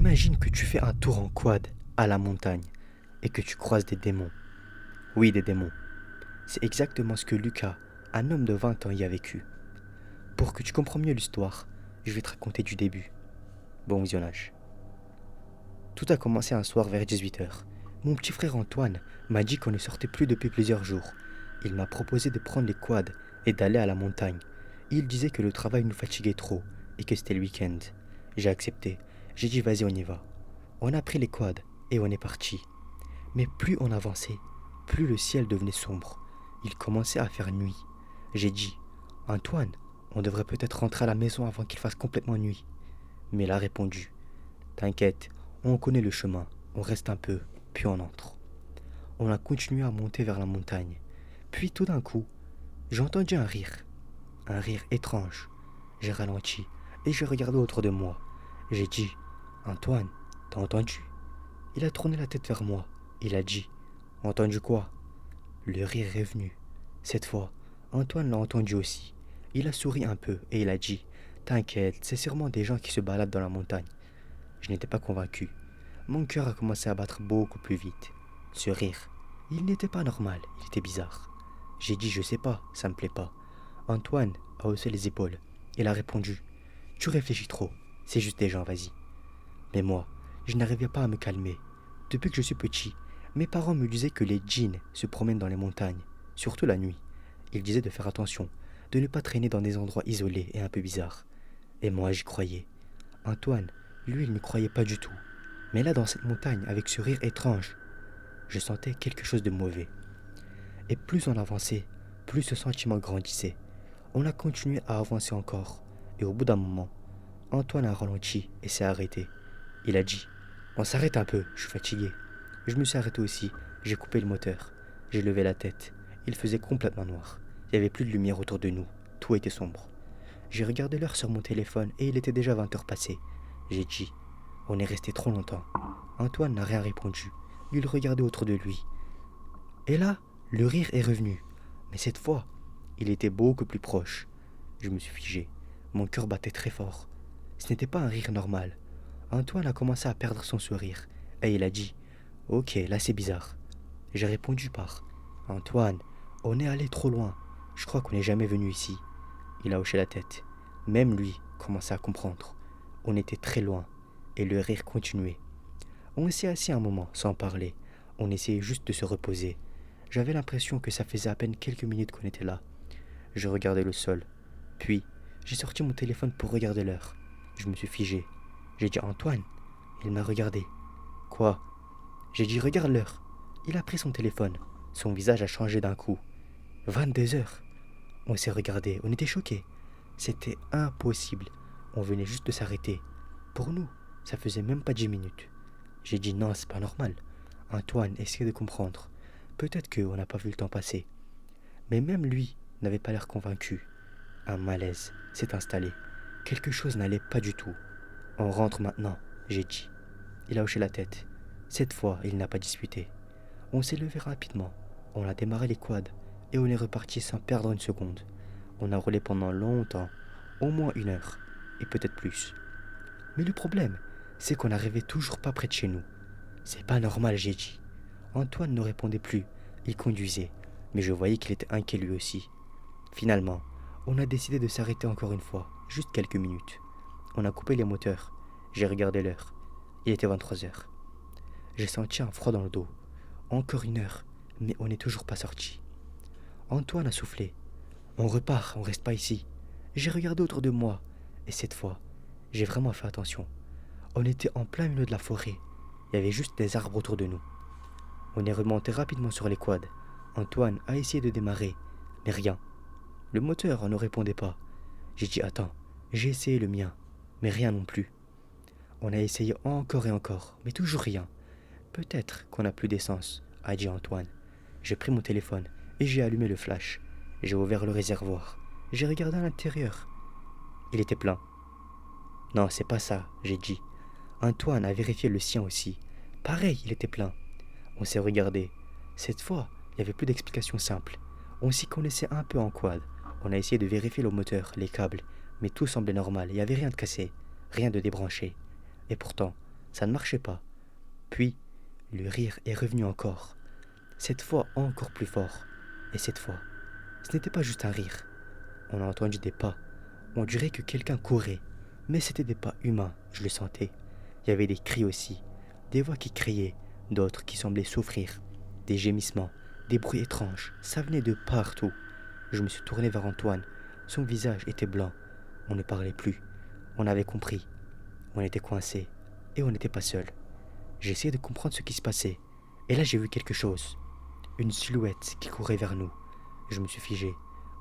Imagine que tu fais un tour en quad à la montagne et que tu croises des démons. Oui, des démons. C'est exactement ce que Lucas, un homme de 20 ans, y a vécu. Pour que tu comprennes mieux l'histoire, je vais te raconter du début. Bon visionnage. Tout a commencé un soir vers 18 h. Mon petit frère Antoine m'a dit qu'on ne sortait plus depuis plusieurs jours. Il m'a proposé de prendre les quads et d'aller à la montagne. Il disait que le travail nous fatiguait trop et que c'était le week-end. J'ai accepté. J'ai dit vas-y, on y va. On a pris les quads et on est parti. Mais plus on avançait, plus le ciel devenait sombre. Il commençait à faire nuit. J'ai dit Antoine, on devrait peut-être rentrer à la maison avant qu'il fasse complètement nuit. Mais il a répondu T'inquiète, on connaît le chemin, on reste un peu, puis on entre. On a continué à monter vers la montagne. Puis tout d'un coup, j'ai entendu un rire étrange. J'ai ralenti et j'ai regardé autour de moi. J'ai dit Antoine, t'as entendu? Il a tourné la tête vers moi. Il a dit Entendu quoi? Le rire est venu. Cette fois, Antoine l'a entendu aussi. Il a souri un peu et il a dit T'inquiète, c'est sûrement des gens qui se baladent dans la montagne. Je n'étais pas convaincu. Mon cœur a commencé à battre beaucoup plus vite. Ce rire, il n'était pas normal, il était bizarre. J'ai dit je sais pas, ça me plaît pas. Antoine a haussé les épaules. Il a répondu Tu réfléchis trop, c'est juste des gens, vas-y. Mais moi, je n'arrivais pas à me calmer. Depuis que je suis petit, mes parents me disaient que les djinns se promènent dans les montagnes, surtout la nuit. Ils disaient de faire attention, de ne pas traîner dans des endroits isolés et un peu bizarres. Et moi, j'y croyais. Antoine, lui, il ne croyait pas du tout. Mais là, dans cette montagne, avec ce rire étrange, je sentais quelque chose de mauvais. Et plus on avançait, plus ce sentiment grandissait. On a continué à avancer encore. Et au bout d'un moment, Antoine a ralenti et s'est arrêté. Il a dit On s'arrête un peu, je suis fatigué. Je me suis arrêté aussi, j'ai coupé le moteur. J'ai levé la tête. Il faisait complètement noir. Il n'y avait plus de lumière autour de nous. Tout était sombre. J'ai regardé l'heure sur mon téléphone et il était déjà 20 h passées. J'ai dit On est resté trop longtemps. Antoine n'a rien répondu. Il regardait autour de lui. Et là, le rire est revenu. Mais cette fois, il était beaucoup plus proche. Je me suis figé. Mon cœur battait très fort. Ce n'était pas un rire normal. Antoine a commencé à perdre son sourire. Et il a dit Ok, là c'est bizarre. J'ai répondu par Antoine, on est allé trop loin. Je crois qu'on n'est jamais venu ici. Il a hoché la tête. Même lui commençait à comprendre. On était très loin. Et le rire continuait. On s'est assis un moment sans parler. On essayait juste de se reposer. J'avais l'impression que ça faisait à peine quelques minutes qu'on était là. Je regardais le sol. Puis, j'ai sorti mon téléphone pour regarder l'heure. Je me suis figé. J'ai dit Antoine. Il m'a regardé. Quoi? J'ai dit regarde l'heure. Il a pris son téléphone. Son visage a changé d'un coup. 22 h. On s'est regardé. On était choqués. C'était impossible. On venait juste de s'arrêter. Pour nous, ça faisait même pas 10 minutes. J'ai dit non, c'est pas normal. Antoine, essayez de comprendre. Peut-être qu'on n'a pas vu le temps passer. Mais même lui n'avait pas l'air convaincu. Un malaise s'est installé. Quelque chose n'allait pas du tout. On rentre maintenant, j'ai dit. Il a hoché la tête. Cette fois, il n'a pas disputé. On s'est levé rapidement. On a démarré les quads et on est reparti sans perdre une seconde. On a roulé pendant longtemps, au moins 1 heure, et peut-être plus. Mais le problème, c'est qu'on n'arrivait toujours pas près de chez nous. C'est pas normal, j'ai dit. Antoine ne répondait plus. Il conduisait, mais je voyais qu'il était inquiet lui aussi. Finalement, on a décidé de s'arrêter encore une fois, juste quelques minutes. On a coupé les moteurs. J'ai regardé l'heure. Il était 23 h. J'ai senti un froid dans le dos. Encore 1 heure, mais on n'est toujours pas sorti. Antoine a soufflé. On repart, on reste pas ici. J'ai regardé autour de moi, et cette fois, j'ai vraiment fait attention. On était en plein milieu de la forêt. Il y avait juste des arbres autour de nous. On est remonté rapidement sur les quads. Antoine a essayé de démarrer, mais rien. Le moteur ne répondait pas. J'ai dit attends, j'ai essayé le mien, mais rien non plus. On a essayé encore et encore, mais toujours rien. Peut-être qu'on n'a plus d'essence, a dit Antoine. J'ai pris mon téléphone et j'ai allumé le flash. J'ai ouvert le réservoir. J'ai regardé à l'intérieur. Il était plein. Non, c'est pas ça, j'ai dit. Antoine a vérifié le sien aussi. Pareil, il était plein. On s'est regardé. Cette fois, il n'y avait plus d'explication simple. On s'y connaissait un peu en quad. On a essayé de vérifier le moteur, les câbles, mais tout semblait normal. Il n'y avait rien de cassé, rien de débranché. Et pourtant, Ça ne marchait pas. Puis, le rire est revenu encore. Cette fois encore plus fort. Et cette fois, ce n'était pas juste un rire. On a entendu des pas. On dirait que quelqu'un courait. Mais c'était des pas humains, je le sentais. Il y avait des cris aussi. Des voix qui criaient, d'autres qui semblaient souffrir. Des gémissements, des bruits étranges. Ça venait de partout. Je me suis tourné vers Antoine. Son visage était blanc. On ne parlait plus. On avait compris. On était coincés. Et on n'était pas seuls. J'ai essayé de comprendre ce qui se passait. Et là, j'ai vu quelque chose. Une silhouette qui courait vers nous. Je me suis figé.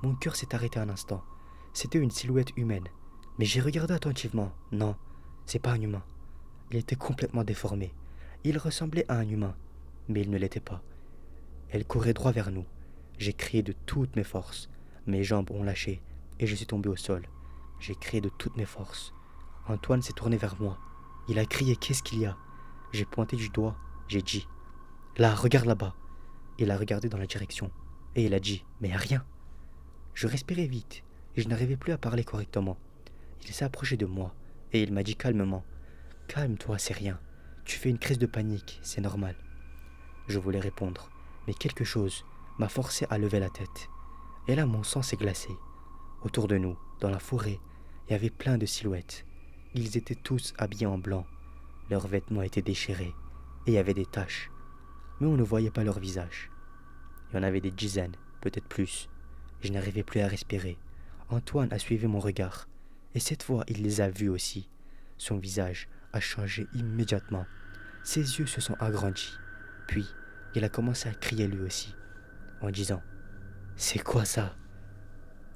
Mon cœur s'est arrêté un instant. C'était une silhouette humaine. Mais j'ai regardé attentivement. Non, c'est pas un humain. Il était complètement déformé. Il ressemblait à un humain, mais il ne l'était pas. Elle courait droit vers nous. J'ai crié de toutes mes forces. Mes jambes ont lâché et je suis tombé au sol. J'ai crié de toutes mes forces. Antoine s'est tourné vers moi. Il a crié: qu'est-ce qu'il y a? J'ai pointé du doigt. J'ai dit: là, regarde là-bas. Il a regardé dans la direction et il a dit: mais y a rien. Je respirais vite et je n'arrivais plus à parler correctement. Il s'est approché de moi et il m'a dit calmement: calme-toi, c'est rien. Tu fais une crise de panique, c'est normal. Je voulais répondre, mais quelque chose m'a forcé à lever la tête. Et là, mon sang s'est glacé. Autour de nous, dans la forêt, il y avait plein de silhouettes. Ils étaient tous habillés en blanc. Leurs vêtements étaient déchirés et il y avait des taches. Mais on ne voyait pas leur visage. Il y en avait des dizaines, peut-être plus. Je n'arrivais plus à respirer. Antoine a suivi mon regard. Et cette fois, il les a vus aussi. Son visage a changé immédiatement. Ses yeux se sont agrandis. Puis, il a commencé à crier lui aussi, en disant: c'est quoi ça?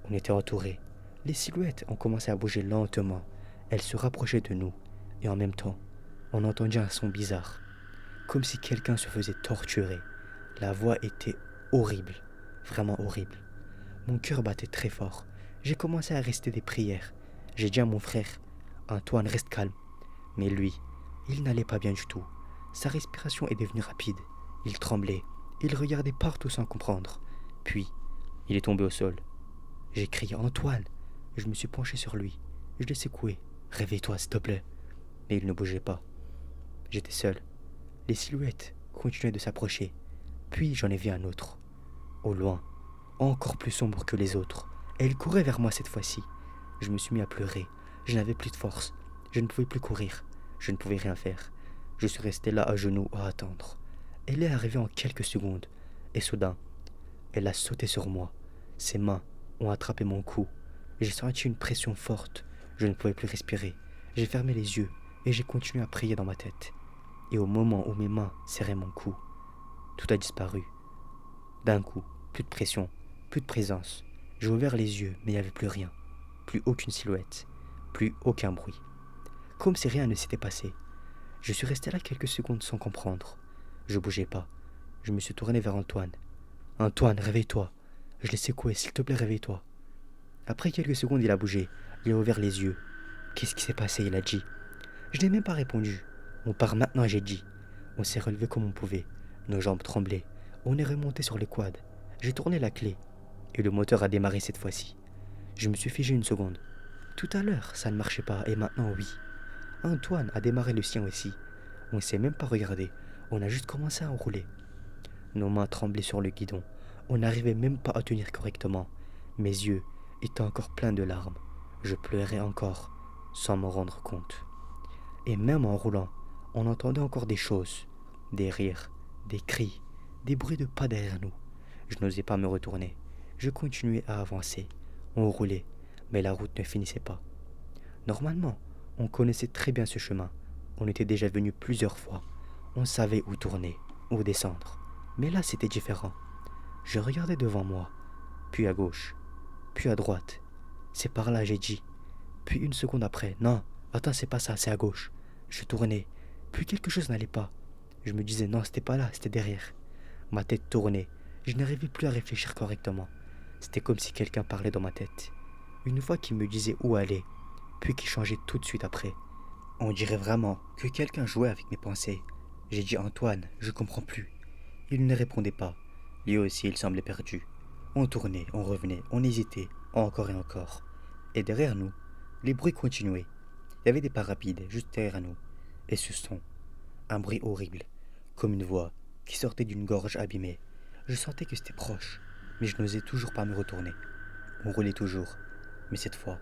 On était entourés. Les silhouettes ont commencé à bouger lentement. Elles se rapprochaient de nous. Et en même temps, on entendait un son bizarre. Comme si quelqu'un se faisait torturer. La voix était horrible. Vraiment horrible. Mon cœur battait très fort. J'ai commencé à réciter des prières. J'ai dit à mon frère: Antoine, reste calme. Mais lui, il n'allait pas bien du tout. Sa respiration est devenue rapide. Il tremblait. Il regardait partout sans comprendre. Puis, il est tombé au sol. J'ai crié: Antoine! Je me suis penché sur lui. Je l'ai secoué. Réveille-toi, s'il te plaît. Mais il ne bougeait pas. J'étais seul. Les silhouettes continuaient de s'approcher. Puis j'en ai vu un autre. Au loin, encore plus sombre que les autres. Et il courait vers moi cette fois-ci. Je me suis mis à pleurer. Je n'avais plus de force. Je ne pouvais plus courir. Je ne pouvais rien faire. Je suis resté là à genoux à attendre. Elle est arrivée en quelques secondes. Et soudain, elle a sauté sur moi. Ses mains ont attrapé mon cou. J'ai senti une pression forte. Je ne pouvais plus respirer. J'ai fermé les yeux et j'ai continué à prier dans ma tête. Et au moment où mes mains serraient mon cou, tout a disparu. D'un coup, plus de pression, plus de présence. J'ai ouvert les yeux, mais il n'y avait plus rien. Plus aucune silhouette. Plus aucun bruit. Comme si rien ne s'était passé. Je suis resté là quelques secondes sans comprendre. Je bougeais pas. Je me suis tourné vers Antoine. Antoine, réveille-toi. Je l'ai secoué, s'il te plaît, réveille-toi. Après quelques secondes, il a bougé. Il a ouvert les yeux. Qu'est-ce qui s'est passé? Il a dit. Je n'ai même pas répondu. On part maintenant, j'ai dit. On s'est relevé comme on pouvait. Nos jambes tremblaient. On est remonté sur les quads. J'ai tourné la clé. Et le moteur a démarré cette fois-ci. Je me suis figé une seconde. Tout à l'heure, ça ne marchait pas, et maintenant, oui. Antoine a démarré le sien aussi. On ne s'est même pas regardé. On a juste commencé à rouler. Nos mains tremblaient sur le guidon. On n'arrivait même pas à tenir correctement. Mes yeux étaient encore pleins de larmes. Je pleurais encore, sans m'en rendre compte. Et même en roulant, on entendait encore des choses. Des rires, des cris, des bruits de pas derrière nous. Je n'osais pas me retourner. Je continuais à avancer. On roulait, mais la route ne finissait pas. Normalement, on connaissait très bien ce chemin. On était déjà venu plusieurs fois. On savait où tourner, où descendre. Mais là, c'était différent. Je regardais devant moi, puis à gauche, puis à droite. C'est par là, j'ai dit. Puis une seconde après, non, attends, c'est pas ça, c'est à gauche. Je tournais, puis quelque chose n'allait pas. Je me disais, non, c'était pas là, c'était derrière. Ma tête tournait. Je n'arrivais plus à réfléchir correctement. C'était comme si quelqu'un parlait dans ma tête. Une voix qui me disait où aller, puis qui changeait tout de suite après. On dirait vraiment que quelqu'un jouait avec mes pensées. J'ai dit: Antoine, je comprends plus. Il ne répondait pas. Lui aussi, il semblait perdu. On tournait, on revenait, on hésitait, encore et encore. Et derrière nous, les bruits continuaient. Il y avait des pas rapides, juste derrière nous. Et ce son, un bruit horrible, comme une voix qui sortait d'une gorge abîmée. Je sentais que c'était proche, mais je n'osais toujours pas me retourner. On roulait toujours, mais cette fois,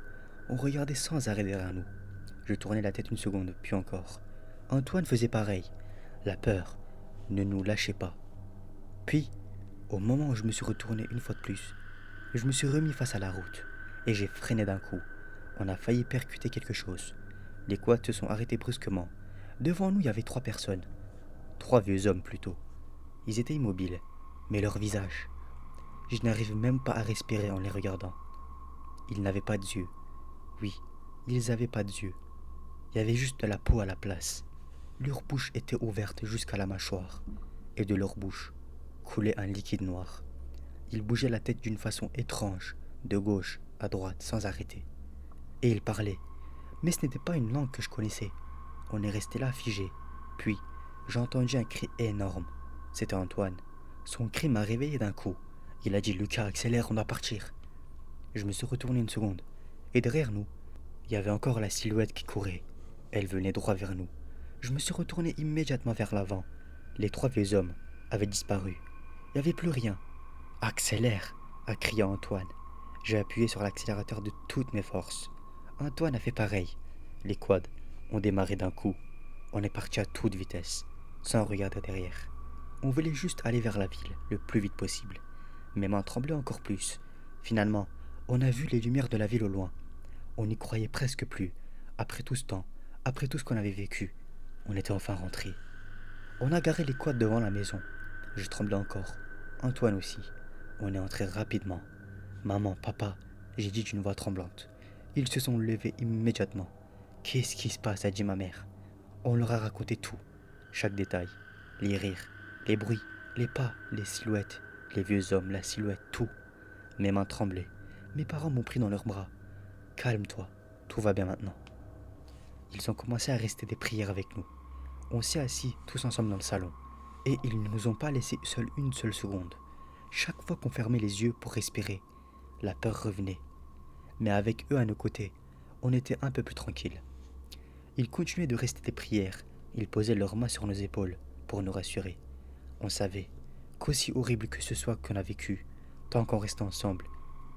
on regardait sans arrêt derrière nous. Je tournais la tête une seconde, puis encore. Antoine faisait pareil. La peur ne nous lâchait pas. Puis, au moment où je me suis retourné une fois de plus, je me suis remis face à la route et j'ai freiné d'un coup. On a failli percuter quelque chose. Les quads se sont arrêtés brusquement. Devant nous, il y avait 3 personnes. 3 vieux hommes plutôt. Ils étaient immobiles, mais leurs visages. Je n'arrivais même pas à respirer en les regardant. Ils n'avaient pas d'yeux. Oui, ils n'avaient pas d'yeux. Il y avait juste de la peau à la place. Leur bouche était ouverte jusqu'à la mâchoire, et de leur bouche coulait un liquide noir. Ils bougeaient la tête d'une façon étrange, de gauche à droite, sans arrêter. Et ils parlaient, mais ce n'était pas une langue que je connaissais. On est resté là figé. Puis, j'ai entendu un cri énorme. C'était Antoine. Son cri m'a réveillé d'un coup. Il a dit: Lucas, accélère, on doit partir. Je me suis retourné une seconde, et derrière nous, il y avait encore la silhouette qui courait. Elle venait droit vers nous. Je me suis retourné immédiatement vers l'avant. Les 3 vieux hommes avaient disparu. Il n'y avait plus rien. Accélère, a crié Antoine. J'ai appuyé sur l'accélérateur de toutes mes forces. Antoine a fait pareil. Les quads ont démarré d'un coup. On est parti à toute vitesse, sans regarder derrière. On voulait juste aller vers la ville le plus vite possible. Mes mains tremblaient encore plus. Finalement, on a vu les lumières de la ville au loin. On n'y croyait presque plus. Après tout ce temps, après tout ce qu'on avait vécu, on était enfin rentrés. On a garé les quads devant la maison. Je tremblais encore. Antoine aussi. On est entré rapidement. Maman, papa, j'ai dit d'une voix tremblante. Ils se sont levés immédiatement. Qu'est-ce qui se passe, a dit ma mère. On leur a raconté tout. Chaque détail. Les rires, les bruits, les pas, les silhouettes, les vieux hommes, la silhouette, tout. Mes mains tremblaient. Mes parents m'ont pris dans leurs bras. Calme-toi, tout va bien maintenant. Ils ont commencé à rester des prières avec nous. On s'est assis tous ensemble dans le salon. Et ils ne nous ont pas laissé seuls une seule seconde. Chaque fois qu'on fermait les yeux pour respirer, la peur revenait. Mais avec eux à nos côtés, on était un peu plus tranquille. Ils continuaient de rester des prières. Ils posaient leurs mains sur nos épaules pour nous rassurer. On savait qu'aussi horrible que ce soit qu'on a vécu, tant qu'on restait ensemble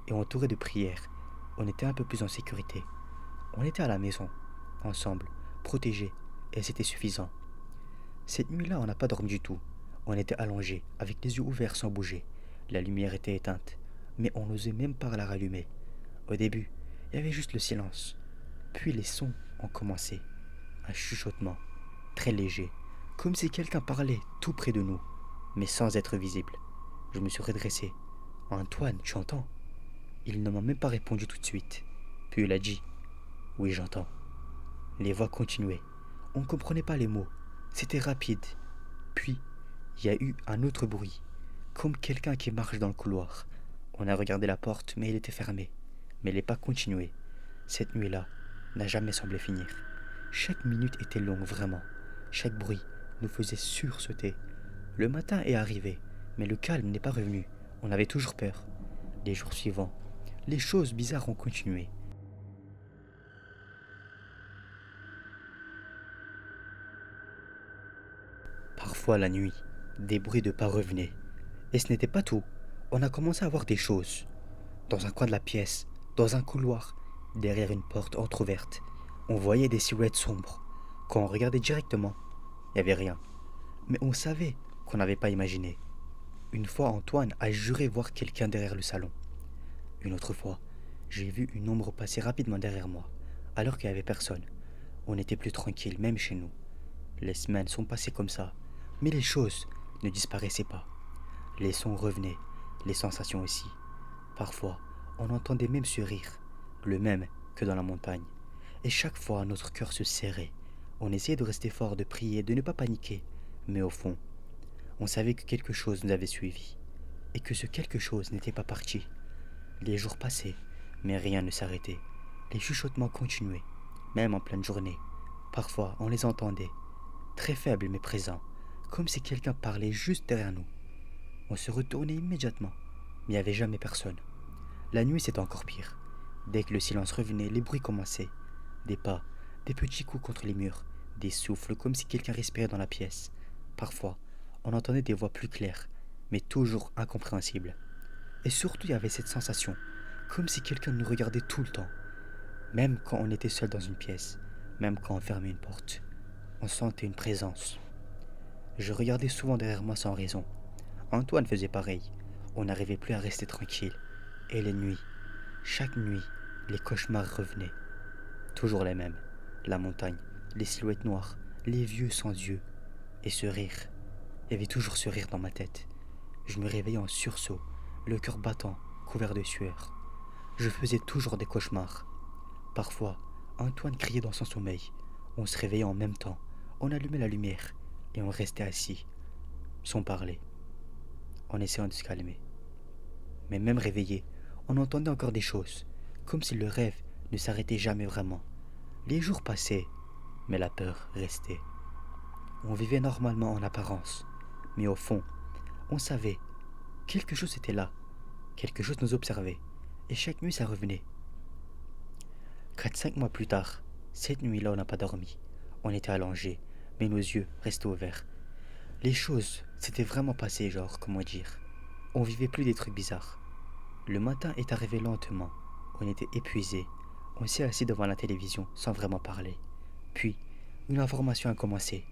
et entourés de prières, on était un peu plus en sécurité. On était à la maison, ensemble, protégés, et c'était suffisant. Cette nuit-là, on n'a pas dormi du tout. On était allongés, avec les yeux ouverts sans bouger. La lumière était éteinte, mais on n'osait même pas la rallumer. Au début, il y avait juste le silence. Puis les sons ont commencé. Un chuchotement, très léger, comme si quelqu'un parlait tout près de nous, mais sans être visible. Je me suis redressé. Antoine, tu entends? Il ne m'a même pas répondu tout de suite. Puis il a dit: Oui, j'entends. Les voix continuaient. On ne comprenait pas les mots. C'était rapide. Puis, il y a eu un autre bruit, comme quelqu'un qui marche dans le couloir. On a regardé la porte, mais elle était fermée. Mais les pas continuaient. Cette nuit-là n'a jamais semblé finir. Chaque minute était longue, vraiment. Chaque bruit nous faisait sursauter. Le matin est arrivé, mais le calme n'est pas revenu. On avait toujours peur. Les jours suivants, les choses bizarres ont continué. Parfois la nuit, des bruits de pas revenaient. Et ce n'était pas tout. On a commencé à voir des choses. Dans un coin de la pièce, dans un couloir, derrière une porte entr'ouverte, on voyait des silhouettes sombres. Quand on regardait directement, il n'y avait rien. Mais on savait qu'on n'avait pas imaginé. Une fois, Antoine a juré voir quelqu'un derrière le salon. Une autre fois, j'ai vu une ombre passer rapidement derrière moi, alors qu'il n'y avait personne. On était plus tranquille, même chez nous. Les semaines sont passées comme ça, mais les choses ne disparaissaient pas. Les sons revenaient, les sensations aussi. Parfois, on entendait même ce rire, le même que dans la montagne. Et chaque fois, notre cœur se serrait. On essayait de rester fort, de prier, de ne pas paniquer. Mais au fond, on savait que quelque chose nous avait suivis. Et que ce quelque chose n'était pas parti. Les jours passaient, mais rien ne s'arrêtait. Les chuchotements continuaient, même en pleine journée. Parfois, on les entendait, très faibles mais présents, comme si quelqu'un parlait juste derrière nous. On se retournait immédiatement, mais il n'y avait jamais personne. La nuit, c'était encore pire. Dès que le silence revenait, les bruits commençaient. Des pas, des petits coups contre les murs, des souffles comme si quelqu'un respirait dans la pièce. Parfois, on entendait des voix plus claires, mais toujours incompréhensibles. Et surtout, il y avait cette sensation, comme si quelqu'un nous regardait tout le temps, même quand on était seul dans une pièce, même quand on fermait une porte. On sentait une présence. Je regardais souvent derrière moi sans raison. Antoine faisait pareil. On n'arrivait plus à rester tranquille. Et les nuits, chaque nuit, les cauchemars revenaient. Toujours les mêmes. La montagne, les silhouettes noires, les vieux sans yeux. Et ce rire. Il y avait toujours ce rire dans ma tête. Je me réveillais en sursaut, le cœur battant, couvert de sueur. Je faisais toujours des cauchemars. Parfois, Antoine criait dans son sommeil. On se réveillait en même temps. On allumait la lumière et on restait assis, sans parler, en essayant de se calmer. Mais même réveillé, on entendait encore des choses, comme si le rêve ne s'arrêtait jamais vraiment. Les jours passaient, mais la peur restait. On vivait normalement en apparence, mais au fond, on savait, quelque chose était là, quelque chose nous observait, et chaque nuit ça revenait. 4, 5 mois plus tard, cette nuit-là on n'a pas dormi. On était allongés, mais nos yeux restaient ouverts. Les choses s'étaient vraiment passées, genre, comment dire. On vivait plus des trucs bizarres. Le matin est arrivé lentement. On était épuisés. On s'est assis devant la télévision sans vraiment parler. Puis, une information a commencé.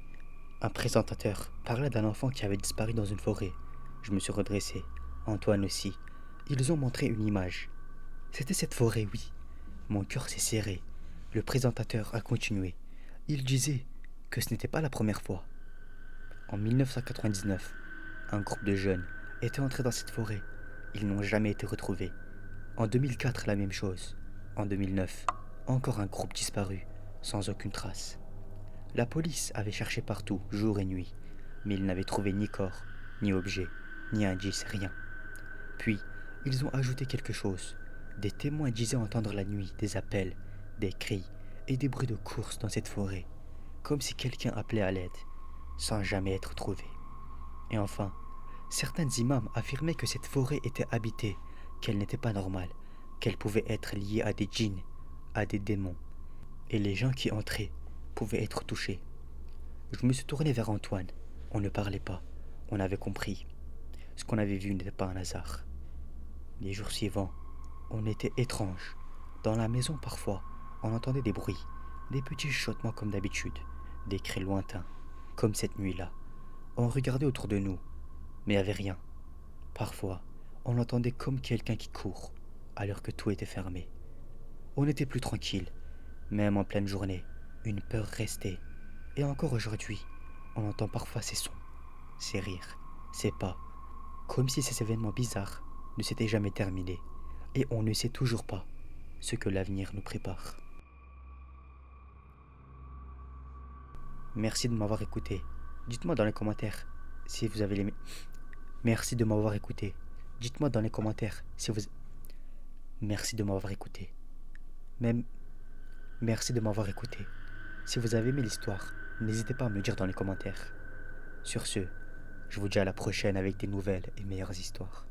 Un présentateur parlait d'un enfant qui avait disparu dans une forêt. Je me suis redressé. Antoine aussi. Ils ont montré une image. C'était cette forêt, oui. Mon cœur s'est serré. Le présentateur a continué. Il disait que ce n'était pas la première fois. En 1999, un groupe de jeunes était entré dans cette forêt. Ils n'ont jamais été retrouvés. En 2004, la même chose. En 2009, encore un groupe disparu, sans aucune trace. La police avait cherché partout, jour et nuit, mais ils n'avaient trouvé ni corps, ni objet, ni indice, rien. Puis, ils ont ajouté quelque chose. Des témoins disaient entendre la nuit des appels, des cris et des bruits de course dans cette forêt, comme si quelqu'un appelait à l'aide, sans jamais être trouvé. Et enfin, certains imams affirmaient que cette forêt était habitée, qu'elle n'était pas normale, qu'elle pouvait être liée à des djinns, à des démons, et les gens qui entraient pouvaient être touchés. Je me suis tourné vers Antoine. On ne parlait pas. On avait compris. Ce qu'on avait vu n'était pas un hasard. Les jours suivants, on était étranges. Dans la maison, parfois, on entendait des bruits, des petits chuchotements comme d'habitude, des cris lointains, comme cette nuit-là. On regardait autour de nous, mais il n'y avait rien. Parfois, on entendait comme quelqu'un qui court, alors que tout était fermé. On n'était plus tranquille, même en pleine journée. Une peur restait. Et encore aujourd'hui, on entend parfois ces sons, ces rires, ces pas, comme si ces événements bizarres ne s'étaient jamais terminés. Et on ne sait toujours pas ce que l'avenir nous prépare. Merci de m'avoir écouté. Dites-moi dans les commentaires si vous avez aimé. Merci de m'avoir écouté. Dites-moi dans les commentaires si vous... Merci de m'avoir écouté. Même... Merci de m'avoir écouté. Si vous avez aimé l'histoire, n'hésitez pas à me dire dans les commentaires. Sur ce, je vous dis à la prochaine avec des nouvelles et meilleures histoires.